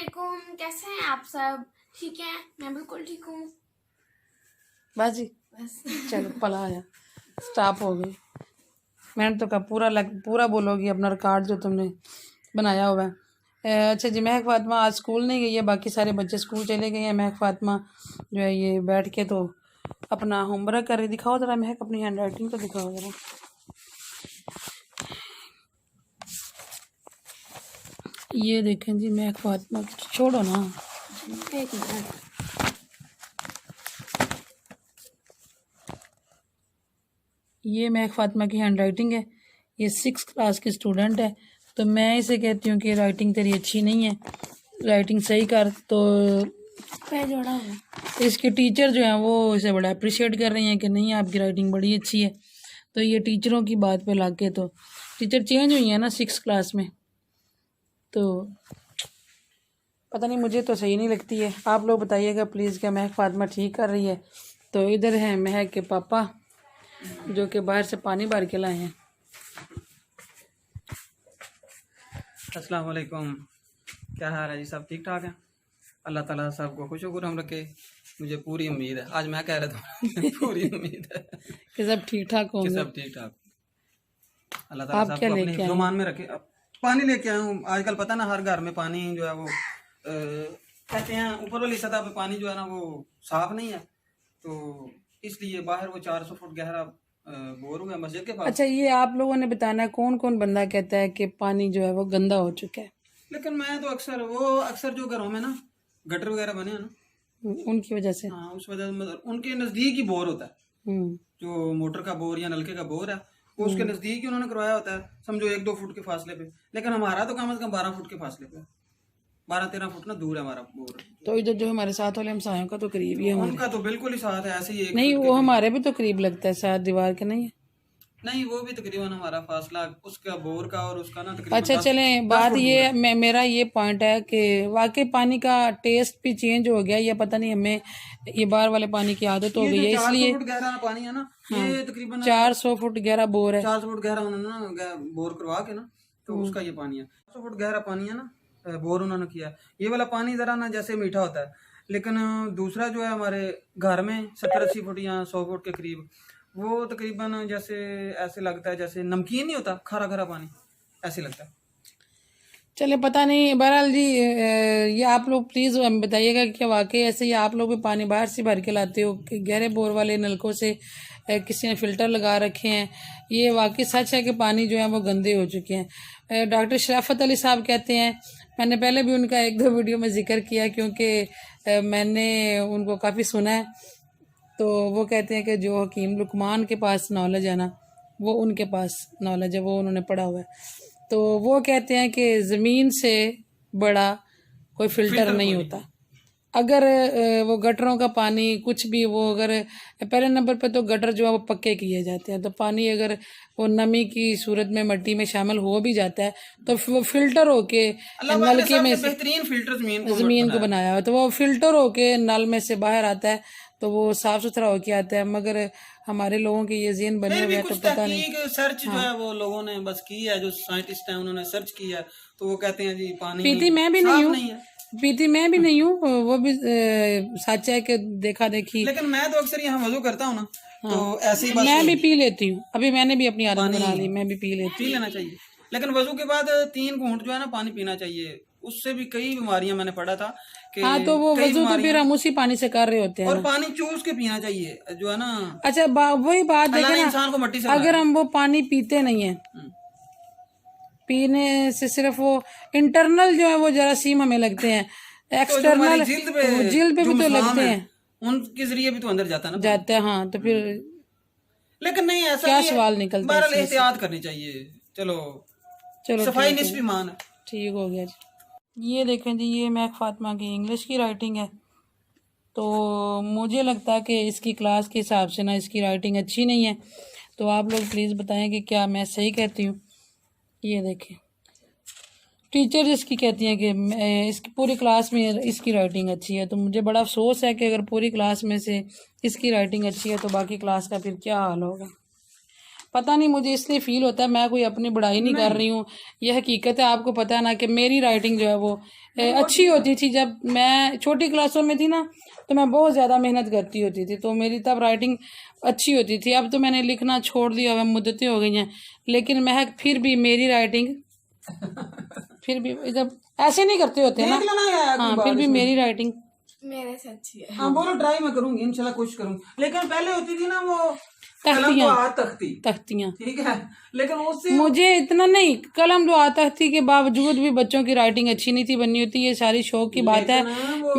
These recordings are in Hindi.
अस्सलामुअलैकुम, कैसे हैं आप सब? ठीक हैं? मैं बिल्कुल ठीक हूँ। बाजी बस चलो पला आया, स्टॉप हो गई। मैंने तो कहा पूरा बोलोगी अपना रिकॉर्ड जो तुमने बनाया हुआ है। अच्छा जी, महक फातिमा आज स्कूल नहीं गई है, बाकी सारे बच्चे स्कूल चले गए हैं। महक फातिमा जो है ये बैठ के तो अपना होमवर्क कर रही। दिखाओ ज़रा महक, अपनी हैंड राइटिंग तो दिखाओ ज़रा। ये देखें जी महक फातिमा, छोड़ो ना एक मिनट। ये महक फातिमा की हैंड राइटिंग है। ये 6th क्लास की स्टूडेंट है, तो मैं इसे कहती हूँ कि राइटिंग तेरी अच्छी नहीं है, राइटिंग सही कर। तो जोड़ा हुआ। इसके टीचर जो हैं वो इसे बड़ा अप्रिशिएट कर रही हैं कि नहीं आपकी राइटिंग बड़ी अच्छी है। तो ये टीचरों की बात पे लाके तो टीचर चेंज हुई हैं ना 6th क्लास में, तो पता नहीं, मुझे तो सही नहीं लगती है। आप लोग बताइएगा प्लीज़, क्या महक फातिमा ठीक कर रही है? तो इधर है महक के पापा जो कि बाहर से पानी भर के लाए हैं। अस्सलाम वालेकुम, क्या हाल है जी? सब ठीक ठाक है? अल्लाह ताला सबको खुश हम रखे। मुझे पूरी उम्मीद है, आज मैं कह रहा था पूरी उम्मीद है कि सब ठीक ठाक कि होंगे। सब ठीक ठाक। अल्लाह ताला आप क्या सबको अपने लेके आए? हिफ्ज़-ओ-मान में रखे। अब पानी लेके आया हूँ। आजकल पता ना हर घर में पानी जो है वो कहते हैं ऊपर वाली सतह पे पानी जो है ना वो साफ नहीं है, तो इसलिए बाहर वो 400 फुट गहरा बोर हुआ मस्जिद के पास। अच्छा, ये आप लोगों ने बताना है कौन कौन बंदा कहता है कि पानी जो है वो गंदा हो चुका है? लेकिन मैं तो अक्सर जो घरों में ना गटर वगैरह बने हैं ना, उनकी वजह से। हाँ उस वजह से मतलब उनके नज़दीक ही बोर होता है। हम्म जो मोटर का बोर या नलके का बोर है वो उसके नज़दीक ही उन्होंने करवाया होता है, समझो 1-2 फुट के फासले पे। लेकिन हमारा तो कम से कम 12 फुट के फासले पे, 12-13 फुट ना दूर है हमारा बोर। तो इधर जो हमारे साथ वाले हमसायों का तो करीब ही है हमारे। उनका तो बिल्कुल ही साथ है, ऐसे ही 1 नहीं, फुट वो के हमारे भी तो करीब लगता है, साथ दीवार के नहीं है। नहीं, वो भी तकरीबन हमारा फासला उसका बोर का और उसका ना तकरीबन अच्छा 10 चलें, 10 बात फुट दूर ये है। मेरा ये पॉइंट है कि वाकई पानी का टेस्ट भी चेंज हो गया, या पता नहीं हमें ये बाहर वाले पानी की आदत हो ये गई जो है 400 इसलिए। फुट गहरा पानी है ना, ये तकरीबन 400 फुट गहरा बोर है। 400 फुट गहरा उन्होंने ना बोर करवा के ना, तो उसका ये पानी है 400 फुट गहरा पानी है ना, बोर उन्होंने किया है। ये वाला पानी जरा ना जैसे मीठा होता है, लेकिन दूसरा जो है हमारे घर में 70-80 फुट या 100 फुट के करीब, वो तकरीबन जैसे ऐसे लगता है जैसे नमकीन नहीं होता, खारा खारा पानी ऐसे लगता है। चले पता नहीं, बहरहाल जी ये आप लोग प्लीज़ हमें बताइएगा कि क्या वाकई ऐसे ही आप लोग भी पानी बाहर से भर के लाते हो कि गहरे बोर वाले नलकों से किसी ने फ़िल्टर लगा रखे हैं? ये वाकई सच है कि पानी जो है वो गंदे हो चुके हैं। डॉक्टर शराफत अली साहब कहते हैं, मैंने पहले भी उनका 1-2 वीडियो में जिक्र किया क्योंकि मैंने उनको काफ़ी सुना है। तो वो कहते हैं कि जो हकीम लुकमान के पास नॉलेज है ना, वो उनके पास नॉलेज है, वो उन्होंने पढ़ा हुआ है। तो वो कहते हैं कि ज़मीन से बड़ा कोई फ़िल्टर नहीं होता। अगर वो गटरों का पानी कुछ भी, वो अगर पहले नंबर पे तो गटर जो है वो पक्के किए जाते हैं, तो पानी अगर वो नमी की सूरत में मिट्टी में शामिल हो भी जाता है तो वो फिल्टर होके नलके में से बेहतरीन फिल्टर ज़मीन को बनाया हुआ, तो वो फिल्टर होके नल में से बाहर आता है, तो वो साफ़ सुथरा होके आता है। मगर हमारे लोगों के ये ज़हन बने हुए हैं, तो पता नहीं। सर्च जो है वो लोगों ने बस की है, जो साइंटिस्ट हैं उन्होंने सर्च किया है, तो वो कहते हैं जी पानी पीती मैं भी नहीं साफ हूँ, नहीं है। पीती मैं भी नहीं हूँ, वो भी सच है कि देखा देखी। लेकिन मैं तो अक्सर यहाँ वजू करता हूँ ना, तो ऐसे ही बस मैं भी पी लेती हूँ, अभी मैंने भी अपनी आदत पानी बना ली, मैं भी पी लेती पी लेना चाहिए। लेकिन वजू के बाद 3 घूंट जो है ना पानी पीना चाहिए, उससे भी कई बीमारियां मैंने पढ़ा था कि हूँ। हाँ, तो वो कई वजू तो फिर बीमारियां, हम उसी पानी से कर रहे होते हैं और ना। पानी चूस के पीना चाहिए जो है ना। अच्छा, वही बात अल्लाह देखे ने ना, इंसान को मट्टी से अगर हम वो पानी पीते नहीं है, पीने से सिर्फ वो इंटरनल जो है वो जरासीम हमें लगते हैं, तो जो हमारी एक्सटर्नल जिल्द पे जो भी तो मुसाम लगते है हैं, उनके जरिए भी तो अंदर जाता है ना जाते हैं। हाँ, तो फिर लेकिन नहीं ऐसा क्या नहीं है, सवाल निकलता है बहरहाल इसमें से? एहतियात करनी चाहिए। चलो चलो सफाई ठीक निस्फ है, ईमान है। ठीक हो गया जी। ये देखें जी, ये महक फातिमा की इंग्लिश की राइटिंग है, तो मुझे लगता है कि इसकी क्लास के हिसाब से ना इसकी राइटिंग अच्छी नहीं है। तो आप लोग प्लीज़ बताएं कि क्या मैं सही कहती हूँ। ये देखें, टीचर इसकी कहती हैं कि इसकी पूरी क्लास में इसकी राइटिंग अच्छी है, तो मुझे बड़ा अफसोस है कि अगर पूरी क्लास में से इसकी राइटिंग अच्छी है तो बाकी क्लास का फिर क्या हाल होगा। पता नहीं मुझे इसलिए फील होता है, मैं कोई अपनी बढ़ाई नहीं कर रही हूँ, यह हकीकत है। आपको पता है ना कि मेरी राइटिंग जो है वो अच्छी होती थी। जब मैं छोटी क्लासों में थी ना तो मैं बहुत ज़्यादा मेहनत करती होती थी, तो मेरी तब राइटिंग अच्छी होती थी। अब तो मैंने लिखना छोड़ दिया हुआ, मुद्दतें हो गई हैं, लेकिन महक फिर भी मेरी राइटिंग फिर भी जब ऐसे नहीं करते होते ना, देख लेना यार हाँ, फिर भी मेरी राइटिंग मेरे से अच्छी है। हाँ बोलो, ट्राई मैं करूंगी इंशाल्लाह, कोशिश करूंगी। लेकिन पहले होती थी ना वो कलम तो हाथ तख्तियाँ, ठीक है, लेकिन उससे मुझे इतना नहीं, कलम जो आता थी के बावजूद भी बच्चों की राइटिंग अच्छी नहीं थी बनी होती। ये सारी शौक की बात है।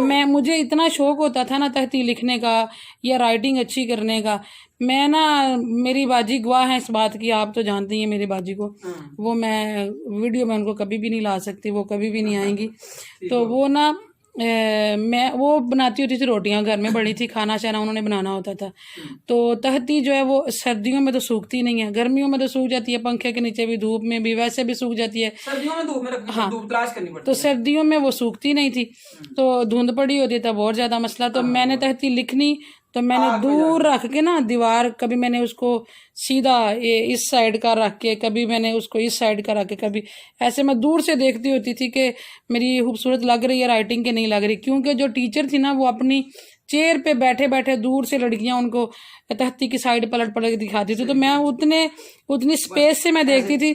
मैं मुझे इतना शौक होता था ना तख्ती लिखने का या राइटिंग अच्छी करने का। मैं ना, मेरी बाजी गवाह है इस बात की, आप तो जानती हैं मेरी बाजी को, वो मैं वीडियो में उनको कभी भी नहीं ला सकती, वो कभी भी नहीं आएंगी। तो वो ना मैं वो बनाती होती थी रोटियां, घर में बड़ी थी, खाना शाना उन्होंने बनाना होता था। तो तहती जो है वो सर्दियों में तो सूखती नहीं है, गर्मियों में तो सूख जाती है, पंखे के नीचे भी, धूप में भी वैसे भी सूख जाती है। सर्दियों में धूप में रखनी, हाँ, धूप तलाश करनी पड़ती तो सर्दियों में वो सूखती नहीं थी, तो धुंध पड़ी होती तब और ज्यादा मसला। तो मैंने तहती लिखनी तो मैंने दूर रख के ना दीवार, कभी मैंने उसको सीधा ये इस साइड का रख के, कभी मैंने उसको इस साइड का रख के, कभी ऐसे मैं दूर से देखती होती थी कि मेरी खूबसूरत लग रही है राइटिंग के नहीं लग रही। क्योंकि जो टीचर थी ना वो अपनी चेयर पे बैठे बैठे दूर से लड़कियां उनको तख्ती की साइड पलट पलट दिखाती थी, तो मैं उतनी स्पेस से मैं देखती थी।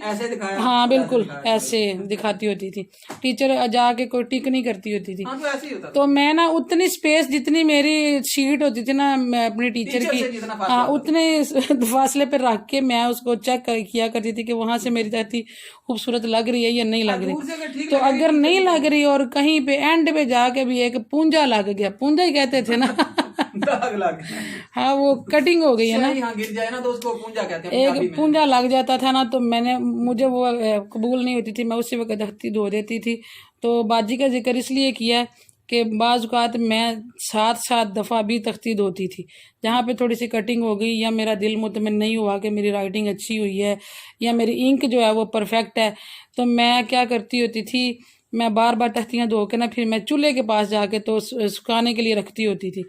हाँ बिल्कुल ऐसे दिखाती होती थी, टीचर जाके कोई टिक नहीं करती होती थी। तो मैं ना उतनी स्पेस जितनी मेरी शीट होती थी ना मैं अपनी टीचर की, हाँ उतने फासले पर रख के मैं उसको चेक किया करती थी कि वहां से मेरी तख्ती खूबसूरत लग रही है या नहीं लग रही। तो अगर नहीं लग रही और कहीं पे एंड पे जाके भी एक पूंजा लग गया, पूंजा ही कहते थे ना दाग लग, हाँ वो कटिंग हो गई है ना, हाँ गिर जाए ना तो उसको पूंजा कहते हैं, एक पूंजा लग जाता था ना, तो मुझे वो कबूल नहीं होती थी, मैं उसी वक्त तख्ती धो देती थी। तो बाजी का जिक्र इसलिए किया कि बाज़ औक़ात मैं 7 दफ़ा भी तख्ती धोती थी, जहाँ पे थोड़ी सी कटिंग हो गई या मेरा दिल मुतमिन नहीं हुआ कि मेरी राइटिंग अच्छी हुई है या मेरी इंक जो है वो परफेक्ट है, तो मैं क्या करती होती थी, मैं बार बार तख्तियाँ धो के ना फिर मैं चूल्हे के पास जाके तो सुखाने के लिए रखती होती थी।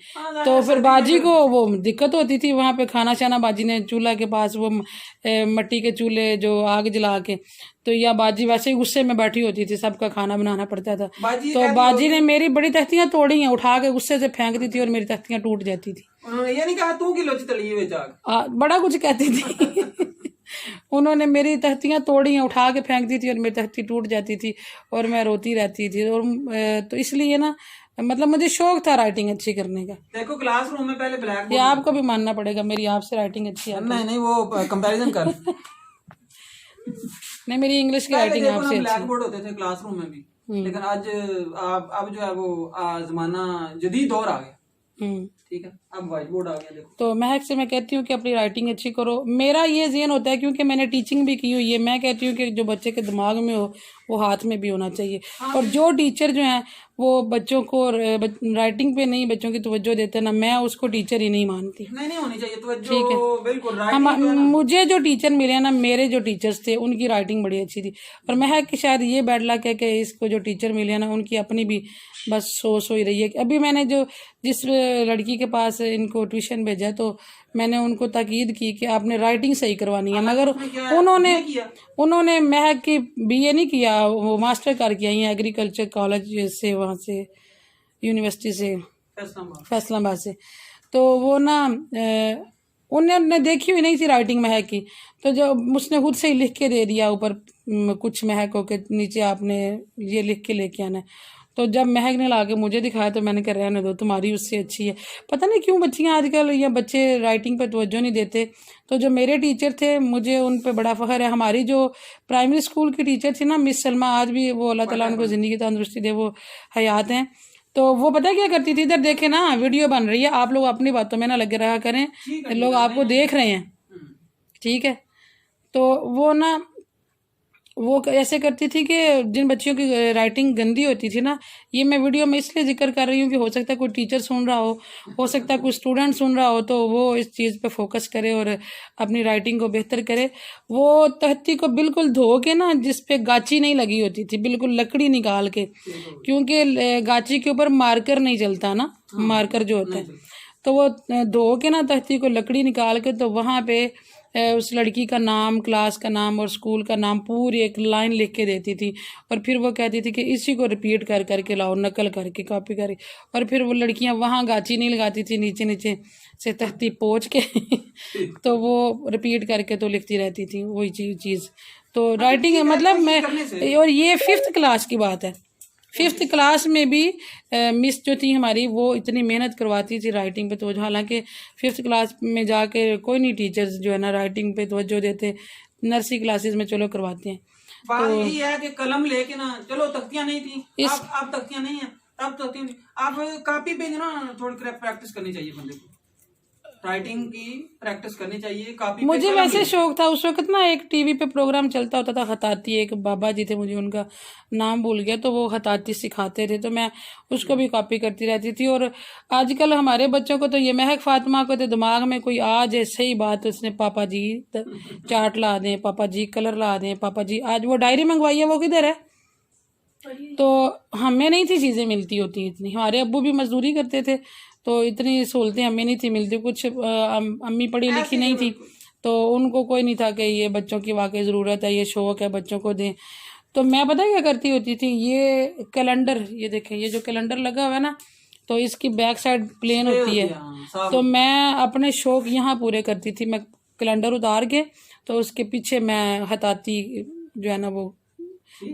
तो फिर बाजी को वो दिक्कत होती थी, वहाँ पे खाना शाना बाजी ने चूल्हा के पास वो मिट्टी के चूल्हे जो आग जला के, तो या बाजी वैसे ही गुस्से में बैठी होती थी, सबका खाना बनाना पड़ता था। तो बाजी ने मेरी बड़ी तख्तियाँ तोड़ी हैं, उठा के गुस्से से फेंक दी थी और मेरी तख्तियाँ टूट जाती थी। उन्होंने ये नहीं कहा तू की लोच तली हुई जाग, बड़ा कुछ कहती थी उन्होंने मेरी तख्तियाँ तोड़ी हैं, उठा के फेंक दी थी और मेरी तख्ती टूट जाती थी और मैं रोती रहती थी। और तो इसलिए ना मतलब मुझे शौक था राइटिंग अच्छी करने का। देखो क्लासरूम में पहले ब्लैक ये आपको भी मानना पड़ेगा, मेरी आपसे राइटिंग अच्छी है। नहीं वो कंपैरिजन कर नहीं मेरी इंग्लिश की राइटिंग आपसे ब्लैक बोर्ड होते थे क्लासरूम में भी, लेकिन आज अब जो है वो जमाना जदीद दौर आ गया, ठीक है, अब व्हाइट बोर्ड आ गया। देखो तो महक से मैं कहती हूँ कि अपनी राइटिंग अच्छी करो। मेरा ये ज़हन होता है क्योंकि मैंने टीचिंग भी की हुई है, मैं कहती हूँ कि जो बच्चे के दिमाग में हो वो हाथ में भी होना चाहिए। और जो टीचर जो हैं वो बच्चों को राइटिंग पे नहीं बच्चों की तवज्जो देते ना, मैं उसको टीचर ही नहीं मानती। नहीं होनी चाहिए तवज्जो, ठीक है बिल्कुल। मुझे जो टीचर मिले ना, मेरे जो टीचर्स थे उनकी राइटिंग बड़ी अच्छी थी। और महक कि शायद ये बैड लक है कि इसको जो टीचर मिले ना उनकी अपनी भी बस सोच ही रही है। अभी मैंने जिस लड़की के पास इनको ट्यूशन भेजा तो मैंने उनको ताकीद की कि आपने राइटिंग सही करवानी है, मगर उन्होंने महक की बीए नहीं किया, वो मास्टर कर किया है एग्रीकल्चर कॉलेज से, वहाँ से यूनिवर्सिटी से फैसलाबाद से। तो वो ना उन्होंने देखी हुई नहीं थी राइटिंग महक की, तो जब उसने खुद से ही लिख के दे दिया ऊपर कुछ महकों के नीचे आपने ये लिख के लेके आना है। तो जब महक ने ला के मुझे दिखाया तो मैंने कहा रहने दो, तुम्हारी उससे अच्छी है। पता नहीं क्यों बच्चियाँ आजकल या बच्चे राइटिंग पे तवज्जो नहीं देते। तो जो मेरे टीचर थे मुझे उन पे बड़ा फ़ख्र है। हमारी जो प्राइमरी स्कूल की टीचर थी ना मिस सलमा, आज भी वो अल्लाह ताला उनको ज़िंदगी तंदुरुस्ती दे, वो हयात हैं। तो वो पता क्या करती थी, इधर देखे ना वीडियो बन रही है, आप लोग अपनी बातों में ना लगे रहा करें, लोग आपको देख रहे हैं, ठीक है। तो वो ऐसे करती थी कि जिन बच्चियों की राइटिंग गंदी होती थी ना, ये मैं वीडियो में इसलिए जिक्र कर रही हूँ कि हो सकता है कोई टीचर सुन रहा हो सकता है कोई स्टूडेंट सुन रहा हो, तो वो इस चीज़ पे फोकस करे और अपनी राइटिंग को बेहतर करे। वो तख्ती को बिल्कुल धो के ना, जिस पे गाची नहीं लगी होती थी, बिल्कुल लकड़ी निकाल के, क्योंकि गाची के ऊपर मार्कर नहीं चलता ना, मार्कर जो होता है, तो वो धो के ना तख्ती को लकड़ी निकाल के तो वहाँ पे उस लड़की का नाम, क्लास का नाम और स्कूल का नाम पूरी एक लाइन लिख के देती थी और फिर वो कहती थी कि इसी को रिपीट कर करके लाओ, नकल करके, कॉपी करके। और फिर वो लड़कियां वहाँ गाची नहीं लगाती थी, नीचे नीचे से तख्ती पोंछ के तो वो रिपीट करके तो लिखती रहती थी वही चीज़। तो राइटिंग मतलब मैं, और ये 5th क्लास की बात है, 5th क्लास में भी मिस जो थी हमारी वो इतनी मेहनत करवाती थी राइटिंग पे तवज्जो। हालांकि 5th क्लास में जाके कोई नहीं टीचर्स जो है ना राइटिंग पे तवज्जो देते, नर्सरी क्लासेस में चलो करवाते हैं। बात यही है कि कलम लेके ना चलो, तख्तियां नहीं थी, अब तख्तियां नहीं है, तब तख्तियां नहीं, आप कॉपी पे ना थोड़ी प्रैक्टिस करनी चाहिए बंदे को, राइटिंग की प्रैक्टिस करनी चाहिए। कॉपी मुझे वैसे शौक था उस वक्त ना, एक टीवी पे प्रोग्राम चलता होता था खताती, एक बाबा जी थे, मुझे उनका नाम भूल गया, तो वो खताती सिखाते थे, तो मैं उसको भी कॉपी करती रहती थी। और आजकल हमारे बच्चों को तो ये महक फातिमा को तो दिमाग में कोई आ जाए सही बात, उसने पापा जी चार्ट ला दें, पापा जी कलर ला दें, पापा जी आज वो डायरी मंगवाई है, वो किधर है? तो हमें नहीं थी चीज़ें मिलती होती इतनी, हमारे अब्बू भी मजदूरी करते थे तो इतनी सहूलतें हमें नहीं थी मिलती। कुछ अम्मी पढ़ी लिखी नहीं थी तो उनको कोई नहीं था कि ये बच्चों की वाकई ज़रूरत है, ये शौक़ है, बच्चों को दें। तो मैं पता क्या करती होती थी, ये कैलेंडर, ये देखें, ये जो कैलेंडर लगा हुआ है ना, तो इसकी बैक साइड प्लेन होती है, तो मैं अपने शौक़ यहाँ पूरे करती थी। मैं कैलेंडर उतार के तो उसके पीछे मैं हताती जो है ना वो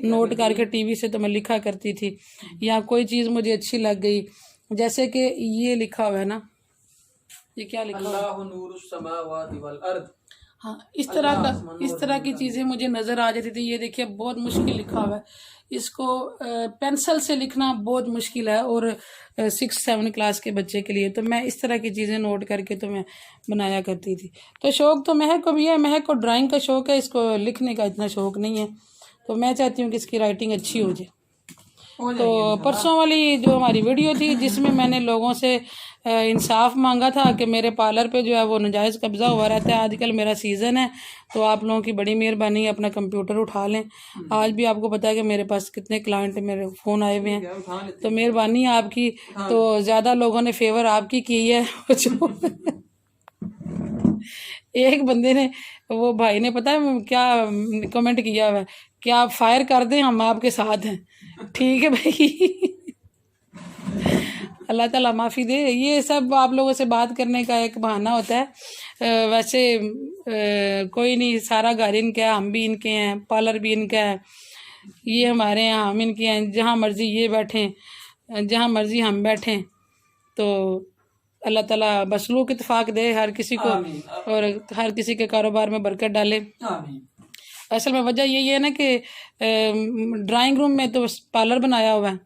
नोट करके टीवी से तो मैं लिखा करती थी, या कोई चीज़ मुझे अच्छी लग गई, जैसे कि ये लिखा हुआ है ना, ये क्या लिखा हुआ है, हाँ, इस तरह की चीज़ें मुझे नज़र आ जाती थी। ये देखिए बहुत मुश्किल लिखा हुआ है, इसको पेंसिल से लिखना बहुत मुश्किल है, और 6-7 क्लास के बच्चे के लिए। तो मैं इस तरह की चीज़ें नोट करके तो मैं बनाया करती थी। तो शौक़ तो महक को भी है, महक को ड्राइंग का शौक़ है, इसको लिखने का इतना शौक़ नहीं है। तो मैं चाहती हूँ कि इसकी राइटिंग अच्छी हो जाए। तो परसों वाली जो हमारी वीडियो थी जिसमें मैंने लोगों से इंसाफ मांगा था कि मेरे पार्लर पे जो है वो नाजायज़ कब्ज़ा हुआ रहता है, आजकल मेरा सीज़न है, तो आप लोगों की बड़ी मेहरबानी है, अपना कंप्यूटर उठा लें। आज भी आपको पता है कि मेरे पास कितने क्लाइंट मेरे फ़ोन आए हुए हैं, तो मेहरबानी है आपकी। तो ज़्यादा लोगों ने फेवर आपकी की है एक बंदे ने, वो भाई ने पता है क्या कमेंट किया हुआ है कि आप फायर कर दें, हम आपके साथ हैं। ठीक है भाई अल्लाह ताला माफ़ी दे। ये सब आप लोगों से बात करने का एक बहाना होता है। वैसे कोई नहीं, सारा घर इनका है, हम भी इनके हैं, पार्लर भी इनका है, ये हमारे हैं, हम इनके हैं। जहाँ मर्ज़ी ये बैठें, जहाँ मर्ज़ी हम बैठें। तो अल्लाह ताला बसलूक इत्फाक दे हर किसी को, और हर किसी के कारोबार में बरकत डाले। असल में वजह यही है ना कि ड्राइंग रूम में तो पार्लर बनाया हुआ है,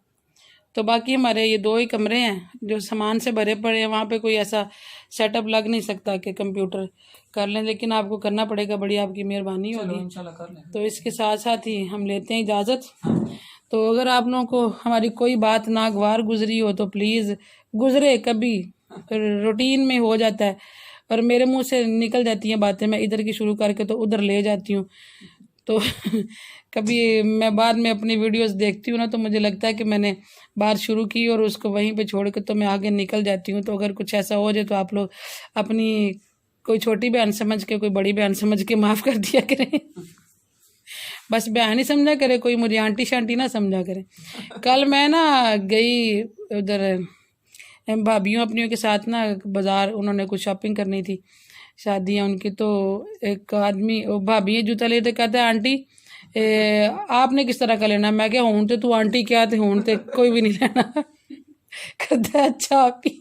तो बाकी हमारे ये 2 ही कमरे हैं जो सामान से भरे पड़े हैं, वहाँ पे कोई ऐसा सेटअप लग नहीं सकता कि कंप्यूटर कर लें, लेकिन आपको करना पड़ेगा, बड़ी आपकी मेहरबानी होगी। इंशाल्लाह कर लें। तो इसके साथ साथ ही हम लेते हैं इजाज़त। तो अगर आप लोगों को हमारी कोई बात नागवार गुजरी हो तो प्लीज़, गुजरे कभी रूटीन में हो जाता है और मेरे मुंह से निकल जाती हैं बातें, मैं इधर की शुरू करके तो उधर ले जाती हूँ। तो कभी मैं बाद में अपनी वीडियोस देखती हूँ ना, तो मुझे लगता है कि मैंने बात शुरू की और उसको वहीं पे छोड़ के तो मैं आगे निकल जाती हूँ। तो अगर कुछ ऐसा हो जाए तो आप लोग अपनी कोई छोटी बहन समझ के, कोई बड़ी बहन समझ के माफ़ कर दिया करें बस बहन ही समझा करे, कोई मुझे आंटी शांटी ना समझा करे। कल मैं ना गई उधर भाभीियों अपनियों के साथ ना बाज़ार, उन्होंने कुछ शॉपिंग करनी थी, शादियाँ उनकी। तो एक आदमी भाभी जूता लेते कहता है आंटी आपने किस तरह का लेना? मैं क्या हूँ तो तू आंटी क्या थे, हूँ तो कोई भी नहीं लेना कहता है अच्छा आप ही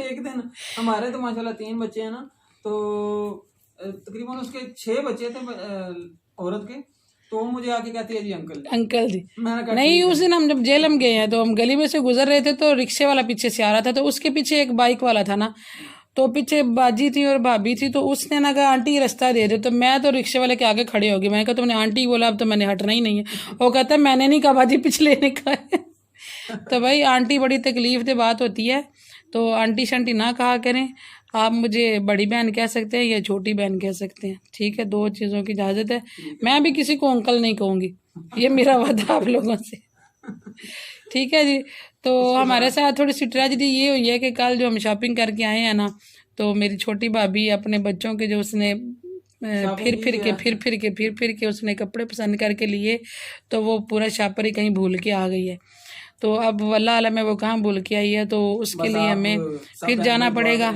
एक दिन हमारे तो माशाल्लाह 3 बच्चे हैं ना, तो तकरीबन उसके 6 बच्चे थे औरत के, तो मुझे आके कहती है जी अंकल जी। नहीं, उस दिन हम जब जेलम गए हैं तो हम गली में से गुजर रहे थे, तो रिक्शे वाला पीछे से आ रहा था, तो उसके पीछे एक बाइक वाला था ना, तो पीछे बाजी थी और भाभी थी, तो उसने ना कहा आंटी रास्ता दे दो। तो मैं तो रिक्शे वाले के आगे खड़ी हो गई, मैंने कहा तुमने आंटी बोला, अब तो मैंने हटना ही नहीं है। वो कहता है मैंने नहीं कहा बाजी, पिछले ने कहा है तो भाई आंटी बड़ी तकलीफ दे बात होती है, तो आंटी शंटी ना कहा करें। आप मुझे बड़ी बहन कह सकते हैं या छोटी बहन कह सकते हैं, ठीक है, 2 चीज़ों की इजाज़त है। मैं भी किसी को अंकल नहीं कहूँगी, ये मेरा वादा आप लोगों से ठीक है जी। तो हमारे साथ थोड़ी सी ट्रेजेडी ये हुई है कि कल जो हम शॉपिंग करके आए हैं ना, तो मेरी छोटी भाभी अपने बच्चों के जो उसने फिर के उसने कपड़े पसंद करके लिए, तो वो पूरा शापर ही कहीं भूल के आ गई है। तो अब वल्लाह आलम है वो कहाँ भूल के आई है, तो उसके लिए हमें फिर जाना पड़ेगा।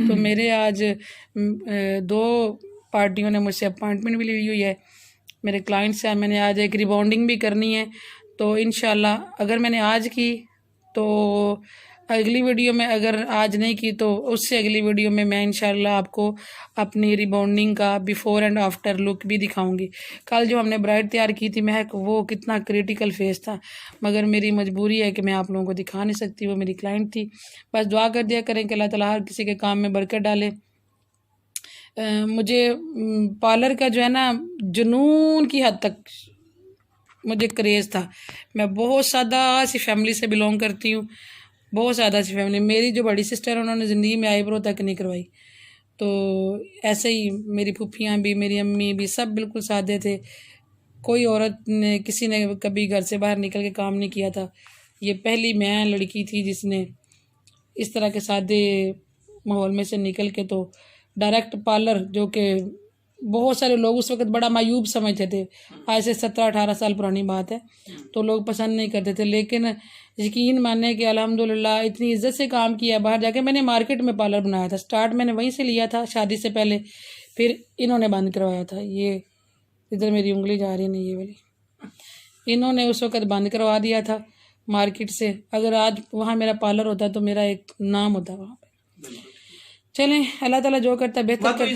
तो मेरे आज 2 पार्टियों ने मुझसे अपॉइंटमेंट भी ली हुई है मेरे क्लाइंट से। मैंने आज एक रिबॉन्डिंग भी करनी है, तो इंशाल्लाह अगर मैंने आज की तो अगली वीडियो में, अगर आज नहीं की तो उससे अगली वीडियो में मैं इंशाल्लाह आपको अपनी रिबॉन्डिंग का बिफ़ोर एंड आफ्टर लुक भी दिखाऊंगी। कल जो हमने ब्राइड तैयार की थी महक, वो कितना क्रिटिकल फेस था, मगर मेरी मजबूरी है कि मैं आप लोगों को दिखा नहीं सकती, वो मेरी क्लाइंट थी। बस दुआ कर दिया करें कि अल्लाह ताला हर किसी के काम में बरकत डाले। मुझे पार्लर का जो है ना जुनून की हद तक मुझे क्रेज़ था। मैं बहुत सादा सी फैमिली से बिलोंग करती हूँ, बहुत ज़्यादा सी फैमिली। मेरी जो बड़ी सिस्टर है उन्होंने ज़िंदगी में आईब्रो तक नहीं करवाई, तो ऐसे ही मेरी फूफियाँ भी, मेरी अम्मी भी, सब बिल्कुल सादे थे। कोई औरत ने, किसी ने कभी घर से बाहर निकल के काम नहीं किया था। ये पहली मैं लड़की थी जिसने इस तरह के सादे माहौल में से निकल के तो डायरेक्ट पार्लर, जो कि बहुत सारे लोग उस वक्त बड़ा मायूब समझते थे, आज से 17-18 साल पुरानी बात है, तो लोग पसंद नहीं करते थे। लेकिन यकीन माने कि अल्हम्दुलिल्लाह इतनी इज्जत से काम किया बाहर जाके। मैंने मार्केट में पार्लर बनाया था, स्टार्ट मैंने वहीं से लिया था शादी से पहले, फिर इन्होंने बंद करवाया था। ये इधर मेरी उंगली जा रही नहीं, ये वाली, इन्होंने उस वक्त बंद करवा दिया था मार्केट से। अगर आज वहाँ मेरा पार्लर होता तो मेरा एक नाम होता वहाँ पे। चलें, अल्लाह ताला जो करता है बेहतर करता है।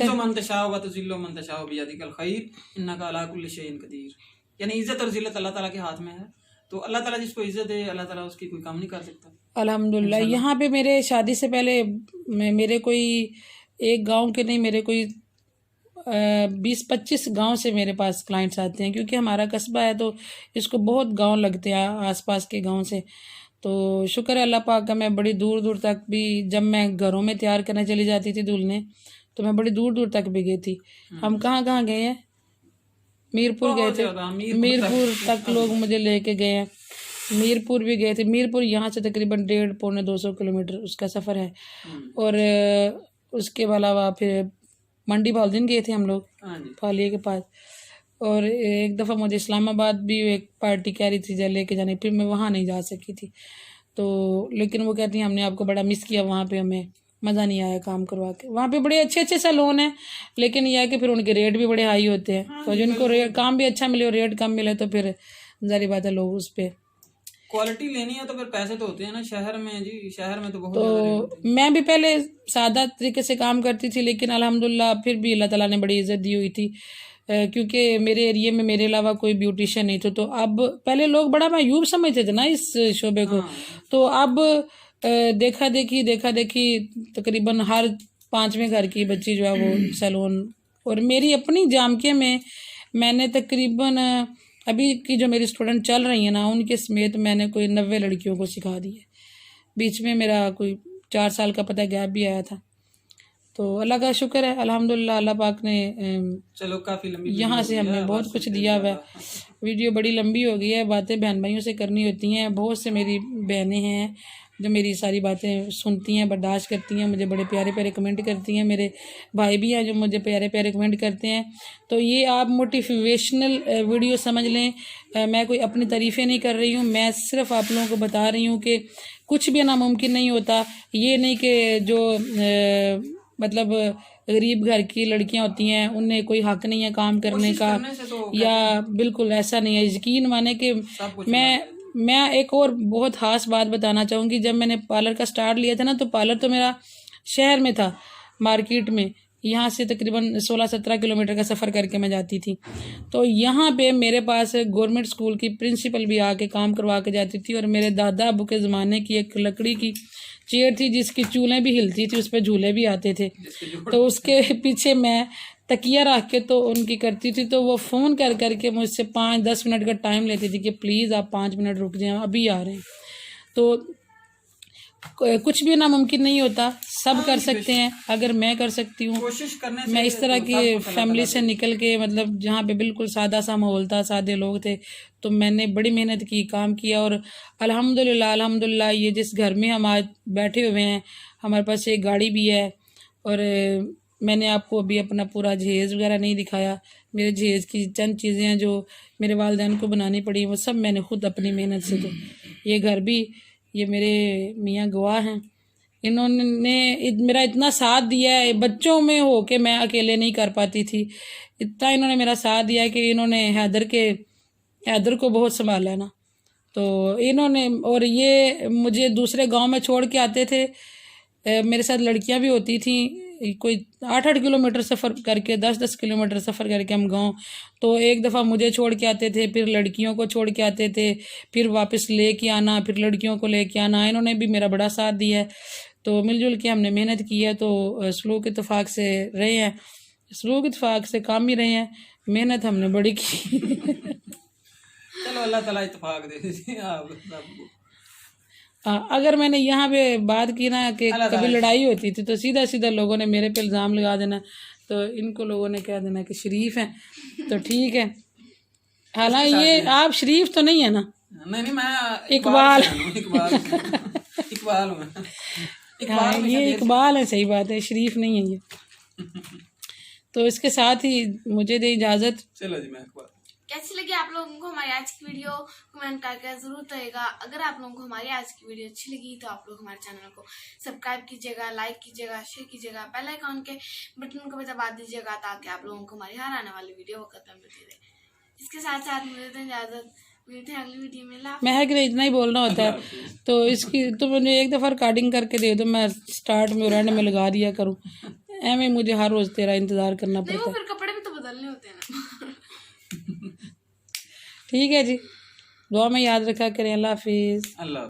यानी इज्जत और जिल्लत अल्लाह ताला के हाथ में है, तो अल्लाह ताला जिसको इज्जत दे अल्लाह ताला उसकी कोई काम नहीं कर सकता। अल्हम्दुलिल्लाह। यहाँ पे मेरे शादी से पहले मेरे कोई एक गांव के नहीं, मेरे कोई 20-25 गांव से मेरे पास क्लाइंट्स आते हैं, क्योंकि हमारा कस्बा है तो इसको बहुत गांव लगते हैं आसपास के गांव से। तो शुक्र है अल्लाह पाक का, मैं बड़ी दूर दूर तक भी, जब मैं घरों में तैयार करने चली जाती थी दूल्हे, तो मैं बड़ी दूर दूर तक भी गई थी। हम कहाँ कहाँ गए हैं, मीरपुर गए थे, मीरपुर तक लोग मुझे लेके गए हैं, मीरपुर भी गए थे। मीरपुर यहाँ से तकरीबन 150-200 किलोमीटर उसका सफ़र है। और उसके अलावा फिर मंडी बाउद्दीन गए थे हम लोग, फालिया के पास। और एक दफ़ा मुझे इस्लामाबाद भी एक पार्टी कह रही थी लेके जाने, फिर मैं वहाँ नहीं जा सकी थी। तो लेकिन वो कहती हैं हमने आपको बड़ा मिस किया, वहाँ पे हमें मज़ा नहीं आया काम करवा के। वहाँ पे बड़े अच्छे अच्छे सैलून हैं, लेकिन यह है कि फिर उनके रेट भी बड़े हाई होते हैं। तो जिनको काम भी अच्छा मिले और रेट कम मिले तो फिर जारी बात है लोग उस पर क्वालिटी लेनी है तो फिर पैसे तो होते हैं ना शहर में जी, शहर में तो बहुत तो मैं भी पहले सादा तरीके से काम करती थी, लेकिन अल्हम्दुलिल्लाह फिर भी अल्लाह ताला ने बड़ी इज्जत दी हुई थी, क्योंकि मेरे एरिया में मेरे अलावा कोई ब्यूटिशियन नहीं था। तो अब पहले लोग बड़ा मायूब समझते थे ना इस शोबे को, तो अब देखा देखी तकरीबन हर 5वें घर की बच्ची जो है वो सैलून। और मेरी अपनी जामके में मैंने तकरीबन अभी की जो मेरी स्टूडेंट चल रही है ना, उनके समेत मैंने कोई 90 लड़कियों को सिखा दी है। बीच में मेरा कोई 4 साल का पता गैप भी आया था। तो अल्लाह का शुक्र है, अल्हम्दुलिल्लाह अल्लाह पाक ने चलो काफ़ी लंबी यहाँ से हमें बहुत कुछ दिया हुआ है। वीडियो बड़ी लंबी हो गई है, बातें बहन भाइयों से करनी होती हैं। बहुत से मेरी बहनें हैं जो मेरी सारी बातें सुनती हैं, बर्दाश्त करती हैं, मुझे बड़े प्यारे प्यारे कमेंट करती हैं। मेरे भाई भी हैं जो मुझे प्यारे प्यारे कमेंट करते हैं। तो ये आप मोटिवेशनल वीडियो समझ लें, मैं कोई अपनी तारीफ़ें नहीं कर रही हूँ, मैं सिर्फ आप लोगों को बता रही हूँ कि कुछ भी नामुमकिन नहीं होता। ये नहीं कि जो मतलब गरीब घर की लड़कियां होती हैं उन्हें कोई हक नहीं है काम करने का, या बिल्कुल ऐसा नहीं है। यकीन माने कि मैं एक और बहुत ख़ास बात बताना चाहूँगी। जब मैंने पार्लर का स्टार्ट लिया था ना, तो पार्लर तो मेरा शहर में था, मार्केट में, यहाँ से तकरीबन 16-17 किलोमीटर का सफ़र करके मैं जाती थी। तो यहाँ पे मेरे पास गवर्नमेंट स्कूल की प्रिंसिपल भी आके काम करवा के जाती थी। और मेरे दादा अबू के ज़माने की एक लकड़ी की चेयर थी जिसकी चूलें भी हिलती थी, उस पर झूले भी आते थे। तो उसके पीछे मैं तकिया रख के तो उनकी करती थी। तो वो फ़ोन कर करके मुझसे 5-10 मिनट का टाइम लेती थी कि प्लीज़ आप 5 मिनट रुक जाएं, अभी आ रहे हैं। तो कुछ भी नामुमकिन नहीं होता, सब कर सकते हैं। अगर मैं कर सकती हूँ, कोशिश करने से मैं इस तरह की फैमिली से निकल के, मतलब जहाँ पे बिल्कुल सादा सा माहौल था, सादे लोग थे, तो मैंने बड़ी मेहनत की, काम किया। और अल्हम्दुलिल्लाह ये जिस घर में हम आज बैठे हुए हैं, हमारे पास एक गाड़ी भी है और मैंने आपको अभी अपना पूरा जहेज़ वगैरह नहीं दिखाया। मेरे जहेज़ की चंद चीज़ें हैं जो मेरे वालिदैन को बनानी पड़ी, वो सब मैंने खुद अपनी मेहनत से। तो ये घर भी, ये मेरे मियाँ गवाह हैं, इन्होंने मेरा इतना साथ दिया है। बच्चों में हो के मैं अकेले नहीं कर पाती थी, इतना इन्होंने मेरा साथ दिया है कि इन्होंने हैदर को बहुत संभाला है ना। तो इन्होंने, और ये मुझे दूसरे गांव में छोड़ के आते थे। मेरे साथ लड़कियां भी होती थी, कोई 8-8 किलोमीटर सफ़र करके, 10-10 किलोमीटर सफ़र करके हम गांव, तो एक दफ़ा मुझे छोड़ के आते थे, फिर लड़कियों को छोड़ के आते थे, फिर वापस ले के आना, फिर लड़कियों को ले के आना। इन्होंने भी मेरा बड़ा साथ दिया है। तो मिलजुल के हमने मेहनत की है। तो सलूक इत्तफाक से रहे हैं, सलूक इत्तफाक से काम ही रहे हैं, मेहनत हमने बड़ी की। चलो अल्लाह ताला इत्तेफाक दे दीजिए आप सबको। अगर मैंने यहाँ पे बात की ना कि कभी लड़ाई होती थी तो सीधा सीधा लोगों ने मेरे पे इल्ज़ाम लगा देना, तो इनको लोगों ने कह देना कि शरीफ हैं, तो ठीक है। हालांकि ये आप शरीफ तो नहीं है ना? नहीं मैं इकबाल इकबाल हूँ। हाँ, ये इकबाल है, सही बात है, शरीफ नहीं है ये। तो इसके साथ ही मुझे दे इजाज़त। चलो जी, मैं इकबाल। कैसी लगी आप लोगों को हमारी आज की वीडियो, कमेंट करके जरूर बताइएगा। अगर आप लोगों को हमारी आज की वीडियो अच्छी लगी तो आप लोग हमारे चैनल को सब्सक्राइब कीजिएगा, लाइक कीजिएगा, शेयर कीजिएगा, बेल आइकॉन के बटन को भी दबा दीजिएगा ताकि आप लोगों को हमारी हर आने वाली वीडियो वक्त मिलती रहे। इसके साथ साथ मुझे दें इजाजत, मिलते हैं अगली वीडियो में। महक ने इतना ही बोलना होता है, तो इसकी तो मुझे एक दफ़ा रिकॉर्डिंग करके दे दो, मैं स्टार्ट में और एंड में लगा दिया करूँ। एवं मुझे हर रोज़ तेरा इंतज़ार करना पड़ता है। फिर कपड़े भी तो बदलने होते हैं ना। ठीक है जी, दुआ में याद रखा करें। अल्लाह हाफिज़। अल्लाह।